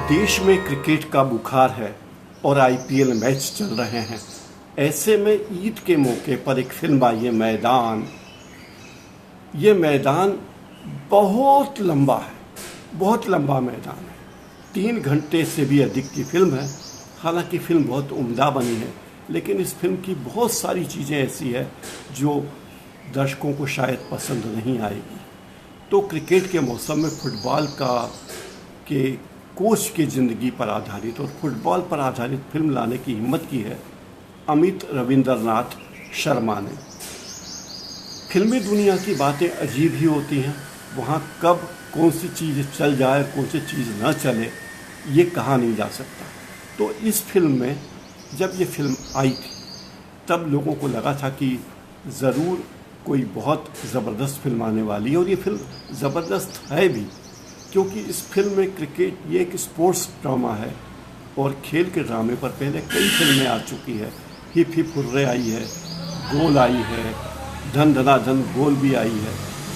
देश में क्रिकेट का बुखार है और आईपीएल मैच चल रहे हैं। ऐसे में ईद के मौके पर एक फिल्म आई है मैदान। ये मैदान बहुत लंबा है, बहुत लंबा मैदान है। 3 घंटे से भी अधिक की फिल्म है। हालांकि फिल्म बहुत उम्दा बनी है, लेकिन इस फिल्म की बहुत सारी चीज़ें ऐसी है जो दर्शकों को शायद पसंद नहीं आएगी। तो क्रिकेट के मौसम में फुटबॉल के कोच की ज़िंदगी पर आधारित और फुटबॉल पर आधारित फिल्म लाने की हिम्मत की है अमित रविंद्रनाथ शर्मा ने। फिल्मी दुनिया की बातें अजीब ही होती हैं। वहाँ कब कौन सी चीज़ चल जाए, कौन सी चीज़ न चले, ये कहा नहीं जा सकता। तो इस फिल्म में जब ये फिल्म आई थी तब लोगों को लगा था कि ज़रूर कोई बहुत ज़बरदस्त फिल्म आने वाली है, और ये फिल्म ज़बरदस्त है भी, क्योंकि इस फिल्म में क्रिकेट ये एक स्पोर्ट्स ड्रामा है और खेल के ड्रामे पर पहले कई फिल्में आ चुकी है। हिप हिप हुर्रे आई है, गोल आई है, धन धना धन गोल भी आई है।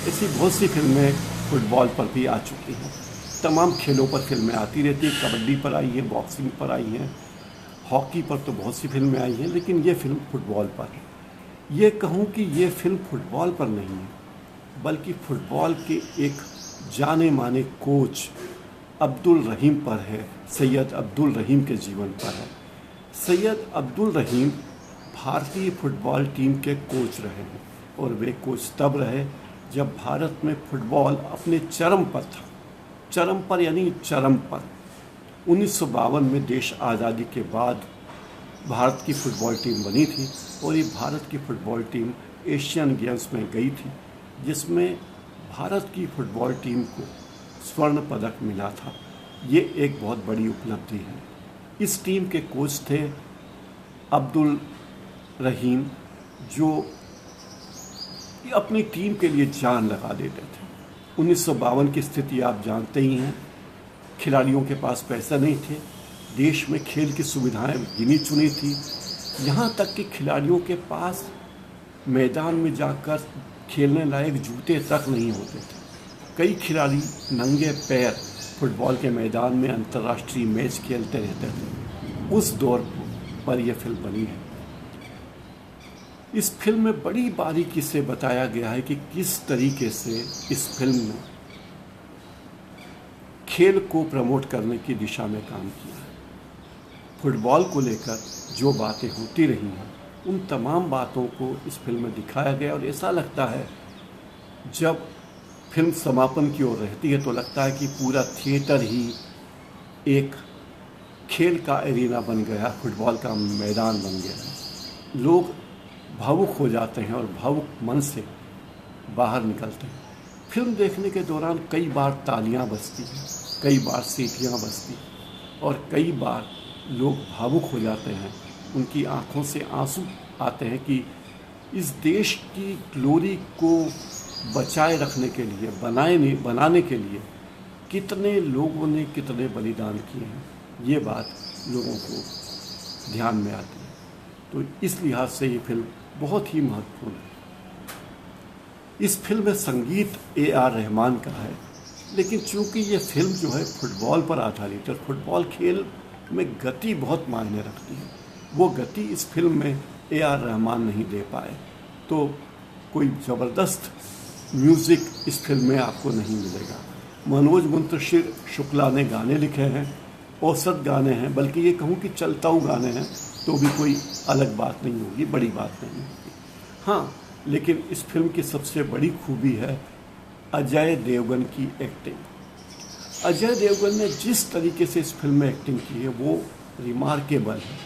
ऐसी बहुत सी फिल्में फुटबॉल पर भी आ चुकी हैं। तमाम खेलों पर फिल्में आती रहती हैं। कबड्डी पर आई है, बॉक्सिंग पर आई हैं, हॉकी पर तो बहुत सी फिल्में आई हैं, लेकिन ये फिल्म फुटबॉल पर है। ये कहूँ कि ये फिल्म फुटबॉल पर नहीं है, बल्कि फुटबॉल के एक जाने माने कोच अब्दुल रहीम पर है। सैयद अब्दुल रहीम के जीवन पर है। सैयद अब्दुल रहीम भारतीय फुटबॉल टीम के कोच रहे हैं, और वे कोच तब रहे जब भारत में फुटबॉल अपने चरम पर था। चरम पर यानी चरम पर 1952 में देश आज़ादी के बाद भारत की फुटबॉल टीम बनी थी, और ये भारत की फुटबॉल टीम एशियन गेम्स में गई थी, जिसमें भारत की फुटबॉल टीम को स्वर्ण पदक मिला था। ये एक बहुत बड़ी उपलब्धि है। इस टीम के कोच थे अब्दुल रहीम, जो अपनी टीम के लिए जान लगा देते थे। 1952 की स्थिति आप जानते ही हैं। खिलाड़ियों के पास पैसा नहीं थे, देश में खेल की सुविधाएं गिनी चुनी थी, यहाँ तक कि खिलाड़ियों के पास मैदान में जाकर खेलने लायक जूते तक नहीं होते थे। कई खिलाड़ी नंगे पैर फुटबॉल के मैदान में अंतर्राष्ट्रीय मैच खेलते रहते थे। उस दौर पर यह फिल्म बनी है। इस फिल्म में बड़ी बारीकी से बताया गया है कि किस तरीके से इस फिल्म में खेल को प्रमोट करने की दिशा में काम किया है। फुटबॉल को लेकर जो बातें होती रही हैं, उन तमाम बातों को इस फिल्म में दिखाया गया, और ऐसा लगता है जब फिल्म समापन की ओर रहती है तो लगता है कि पूरा थिएटर ही एक खेल का एरिना बन गया, फुटबॉल का मैदान बन गया। लोग भावुक हो जाते हैं और भावुक मन से बाहर निकलते हैं। फिल्म देखने के दौरान कई बार तालियां बजती हैं, कई बार सीटियां बजती, और कई बार लोग भावुक हो जाते हैं। उनकी आंखों से आंसू आते हैं कि इस देश की ग्लोरी को बचाए रखने के लिए, बनाने के लिए कितने लोगों ने कितने बलिदान किए हैं। ये बात लोगों को ध्यान में आती है। तो इस लिहाज से ये फिल्म बहुत ही महत्वपूर्ण है। इस फिल्म में संगीत AR रहमान का है, लेकिन चूंकि ये फिल्म जो है फुटबॉल पर आधारित है, फुटबॉल खेल में गति बहुत मायने रखती है। वो गति इस फिल्म में AR रहमान नहीं दे पाए, तो कोई ज़बरदस्त म्यूज़िक इस फिल्म में आपको नहीं मिलेगा। मनोज मुंतशिर शुक्ला ने गाने लिखे हैं, औसत गाने हैं, बल्कि ये कहूँ कि चलताऊ गाने हैं, तो भी कोई अलग बात नहीं होगी, बड़ी बात नहीं होगी। हाँ, लेकिन इस फिल्म की सबसे बड़ी खूबी है अजय देवगन की एक्टिंग। अजय देवगन ने जिस तरीके से इस फिल्म में एक्टिंग की है वो रिमार्केबल है।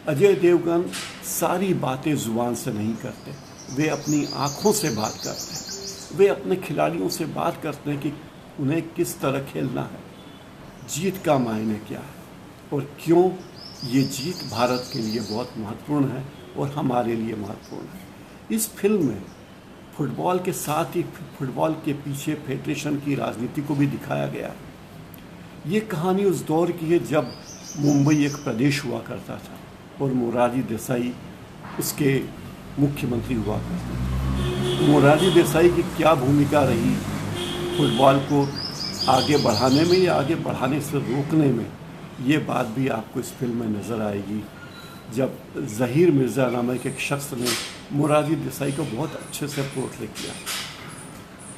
अजय देवगन सारी बातें ज़ुबान से नहीं करते, वे अपनी आँखों से बात करते हैं। वे अपने खिलाड़ियों से बात करते हैं कि उन्हें किस तरह खेलना है, जीत का मायने क्या है, और क्यों ये जीत भारत के लिए बहुत महत्वपूर्ण है और हमारे लिए महत्वपूर्ण है। इस फिल्म में फुटबॉल के साथ ही फुटबॉल के पीछे फेडरेशन की राजनीति को भी दिखाया गया है। ये कहानी उस दौर की है जब मुंबई एक प्रदेश हुआ करता था और मोरारजी देसाई उसके मुख्यमंत्री हुआ करते थे। मोरारजी देसाई की क्या भूमिका रही फुटबॉल को आगे बढ़ाने में या आगे बढ़ाने से रोकने में, ये बात भी आपको इस फिल्म में नज़र आएगी जब ज़हीर मिर्ज़ा नामक एक शख्स ने मुरारी देसाई को बहुत अच्छे से पोर्ट्रे किया।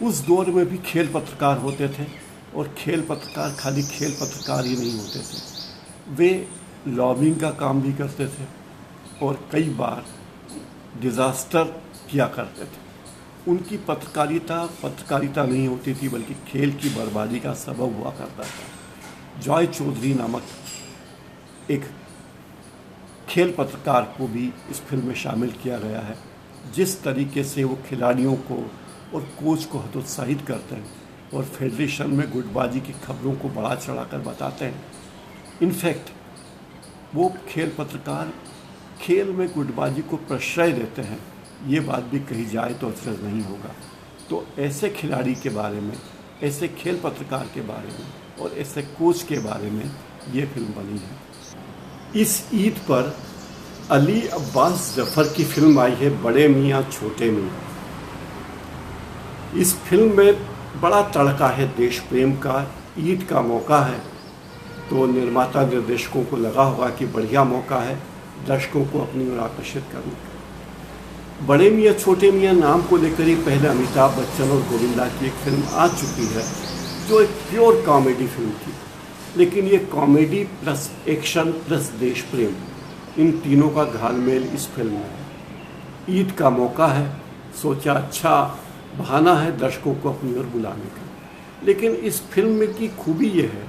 उस दौर में भी खेल पत्रकार होते थे और खेल पत्रकार खाली खेल पत्रकार ही नहीं होते थे, वे लॉबिंग का काम भी करते थे और कई बार डिज़ास्टर किया करते थे। उनकी पत्रकारिता नहीं होती थी बल्कि खेल की बर्बादी का सबब हुआ करता था। जॉय चौधरी नामक एक खेल पत्रकार को भी इस फिल्म में शामिल किया गया है। जिस तरीके से वो खिलाड़ियों को और कोच को हतोत्साहित करते हैं और फेडरेशन में गुटबाजी की खबरों को बढ़ा चढ़ाकर बताते हैं। इनफैक्ट वो खेल पत्रकार खेल में गुटबाजी को प्रश्रय देते हैं, ये बात भी कही जाए तो अचरज नहीं होगा। तो ऐसे खिलाड़ी के बारे में, ऐसे खेल पत्रकार के बारे में और ऐसे कोच के बारे में ये फिल्म बनी है। इस ईद पर अली अब्बास जफ़र की फिल्म आई है बड़े मियाँ छोटे मियाँ। इस फिल्म में बड़ा तड़का है देश प्रेम का। ईद का मौका है तो निर्माता निर्देशकों को लगा होगा कि बढ़िया मौका है दर्शकों को अपनी ओर आकर्षित करने का। बड़े मियाँ छोटे मियाँ नाम को लेकर ही पहले अमिताभ बच्चन और गोविंदा की एक फिल्म आ चुकी है जो एक प्योर कॉमेडी फिल्म थी, लेकिन ये कॉमेडी प्लस एक्शन प्लस देश प्रेम, इन तीनों का घालमेल इस फिल्म में है। ईद का मौका है, सोचा अच्छा बहाना है दर्शकों को अपनी ओर बुलाने का। लेकिन इस फिल्म में की खूबी ये है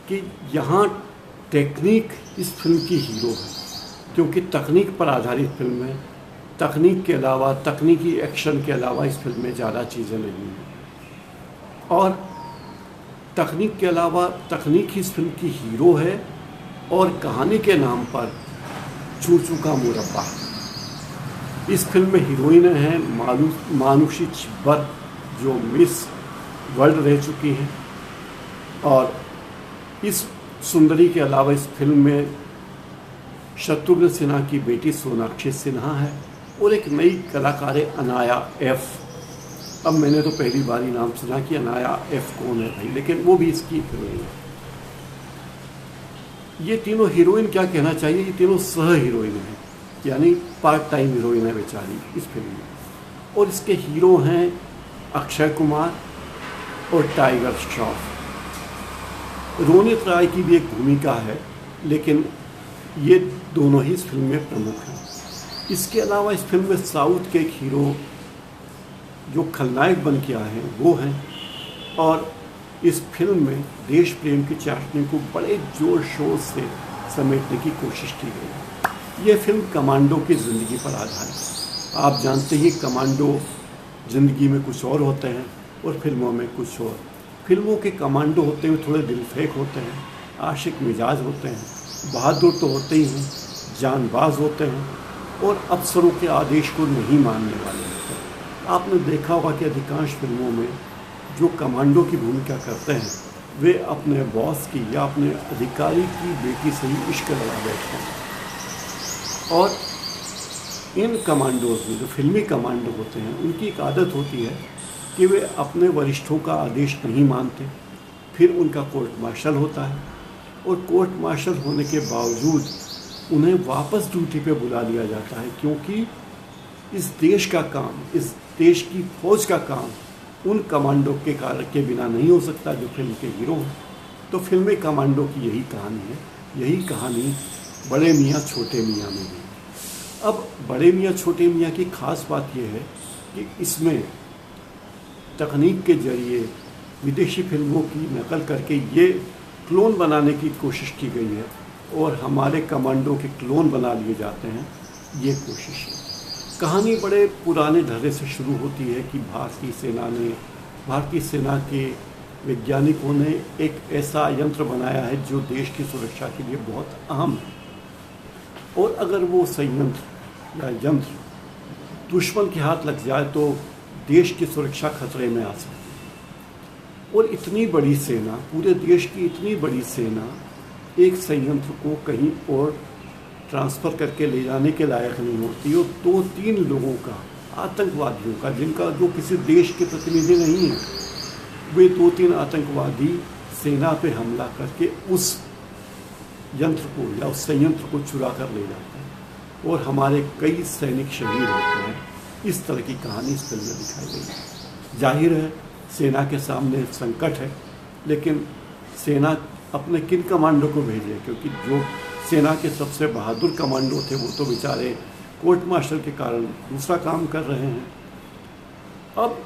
कि यहाँ टेक्निक इस फिल्म की हीरो है, क्योंकि तकनीक पर आधारित फिल्म है। तकनीक के अलावा, तकनीकी एक्शन के अलावा इस फिल्म में ज़्यादा चीज़ें नहीं हैं। और तकनीक के अलावा तकनीक इस फिल्म की हीरो है और कहानी के नाम पर चूचू का मुरब्बा। इस फिल्म में हीरोइन हैं मानुषी छिब्बर जो मिस वर्ल्ड रह चुकी हैं, और इस सुंदरी के अलावा इस फिल्म में शत्रुघ्न सिन्हा की बेटी सोनाक्षी सिन्हा है और एक नई कलाकार है अनाया एफ। अब मैंने तो पहली बार ही नाम सुना कि अनाया एफ कौन है भाई, लेकिन वो भी इसकी हीरोइन है। ये तीनों हीरोइन क्या कहना चाहिए, ये तीनों सह हीरोइन हैं, यानी पार्ट टाइम हीरोइन है बेचारी इस फिल्म में। और इसके हीरो हैं अक्षय कुमार और टाइगर श्रॉफ। रोनित राय की भी एक भूमिका है, लेकिन ये दोनों ही इस फिल्म में प्रमुख हैं। इसके अलावा इस फिल्म में साउथ के एक हीरो जो खलनायक बन के आए हैं वो हैं, और इस फिल्म में देश प्रेम की चाशनी को बड़े जोर शोर से समेटने की कोशिश की गई है। ये फिल्म कमांडो की ज़िंदगी पर आधारित है। आप जानते ही कमांडो ज़िंदगी में कुछ और होते हैं और फिल्मों में कुछ और। फिल्मों के कमांडो होते हुए थोड़े दिलफेक होते हैं, आशिक मिजाज होते हैं, बहादुर तो होते ही हैं, जानबाज होते हैं और अफसरों के आदेश को नहीं मानने वाले होते हैं। आपने देखा होगा कि अधिकांश फिल्मों में जो कमांडो की भूमिका करते हैं वे अपने बॉस की या अपने अधिकारी की बेटी से ही इश्क लगा बैठते हैं। और इन कमांडोज में जो फिल्मी कमांडो होते हैं उनकी एक आदत होती है कि वे अपने वरिष्ठों का आदेश नहीं मानते, फिर उनका कोर्ट मार्शल होता है और कोर्ट मार्शल होने के बावजूद उन्हें वापस ड्यूटी पे बुला लिया जाता है, क्योंकि इस देश का काम, इस देश की फौज का काम उन कमांडो के कार्य के बिना नहीं हो सकता जो फिल्म के हीरो हैं। तो फिल्म कमांडो की यही कहानी है। यही कहानी बड़े मियाँ छोटे मियाँ में भी। अब बड़े मियाँ छोटे मियाँ की खास बात यह है कि इसमें तकनीक के जरिए विदेशी फिल्मों की नकल करके ये क्लोन बनाने की कोशिश की गई है और हमारे कमांडो के क्लोन बना लिए जाते हैं, ये कोशिश है। कहानी बड़े पुराने ढर्रे से शुरू होती है कि भारतीय सेना के वैज्ञानिकों ने एक ऐसा यंत्र बनाया है जो देश की सुरक्षा के लिए बहुत अहम है, और अगर वो संयंत्र या यंत्र दुश्मन के हाथ लग जाए तो देश की सुरक्षा खतरे में आ सकती है। और इतनी बड़ी सेना, पूरे देश की इतनी बड़ी सेना एक संयंत्र को कहीं और ट्रांसफ़र करके ले जाने के लायक नहीं होती। और 2-3 लोगों का, आतंकवादियों का, जिनका जो किसी देश के प्रतिनिधि नहीं है, वे 2-3 आतंकवादी सेना पे हमला करके उस यंत्र को या उस संयंत्र को चुरा कर ले जाते हैं और हमारे कई सैनिक शहीद होते हैं। इस तरह की कहानी इस फिल्म में दिखाई गई है। जाहिर है सेना के सामने संकट है, लेकिन सेना अपने किन कमांडो को भेजे, क्योंकि जो सेना के सबसे बहादुर कमांडो थे वो तो बेचारे कोर्ट मार्शल के कारण दूसरा काम कर रहे हैं। अब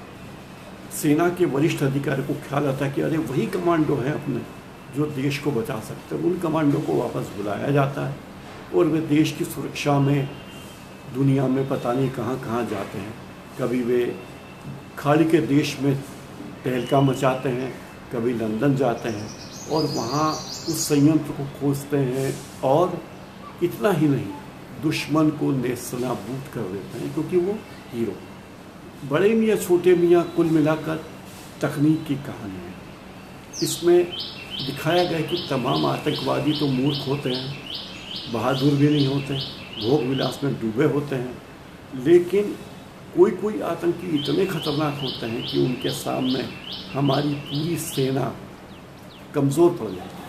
सेना के वरिष्ठ अधिकारी को ख्याल आता है कि अरे वही कमांडो हैं अपने जो देश को बचा सकते हैं। उन कमांडो को वापस बुलाया जाता है और वे देश की सुरक्षा में दुनिया में पता नहीं कहाँ कहाँ जाते हैं। कभी वे खाड़ी के देश में तहलका मचाते हैं, कभी लंदन जाते हैं और वहाँ उस संयंत्र को खोजते हैं और इतना ही नहीं, दुश्मन को नेस्तनाबूद कर देते हैं, क्योंकि वो हीरो। बड़े मियाँ छोटे मियाँ कुल मिलाकर तकनीक की कहानी है। इसमें दिखाया गया कि तमाम आतंकवादी तो मूर्ख होते हैं, बहादुर भी नहीं होते, भोग विलास में डूबे होते हैं, लेकिन कोई कोई आतंकी इतने खतरनाक होते हैं कि उनके सामने हमारी पूरी सेना कमज़ोर पड़ जाती है।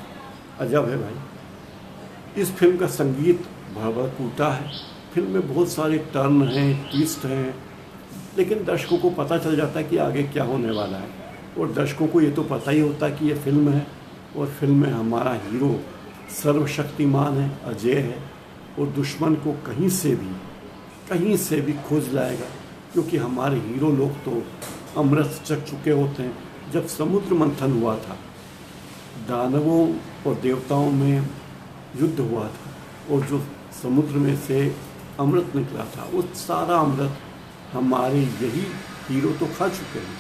अजब है भाई। इस फिल्म का संगीत भड़कूटा है। फिल्म में बहुत सारे टर्न हैं, ट्विस्ट हैं, लेकिन दर्शकों को पता चल जाता है कि आगे क्या होने वाला है। और दर्शकों को ये तो पता ही होता है कि ये फिल्म है और फिल्म में हमारा हीरो सर्वशक्तिमान है, अजय है और दुश्मन को कहीं से भी खोज लाएगा, क्योंकि हमारे हीरो लोग तो अमृत चख चुके होते हैं। जब समुद्र मंथन हुआ था, दानवों और देवताओं में युद्ध हुआ था और जो समुद्र में से अमृत निकला था, वो सारा अमृत हमारे यही हीरो तो खा चुके हैं,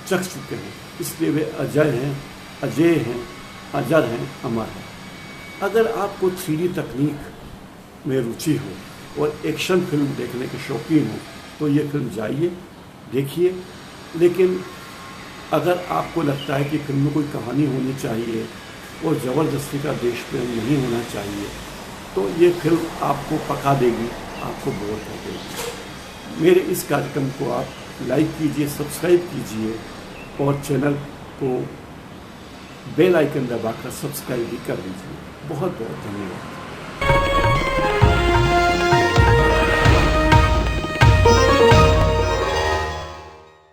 चख चुके हैं। इसलिए वे अजय हैं, अजर हैं, अमर हैं। अगर आपको 3D तकनीक में रुचि हो और एक्शन फिल्म देखने के शौकीन हो तो ये फिल्म जाइए, देखिए। लेकिन अगर आपको लगता है कि फिल्म में कोई कहानी होनी चाहिए और ज़बरदस्ती का देश प्रेम नहीं होना चाहिए, तो ये फिल्म आपको पका देगी, आपको बोर कर देगी। मेरे इस कार्यक्रम को आप लाइक कीजिए, सब्सक्राइब कीजिए और चैनल को बेल आइकन दबाकर सब्सक्राइब भी कर दीजिए। बहुत बहुत धन्यवाद।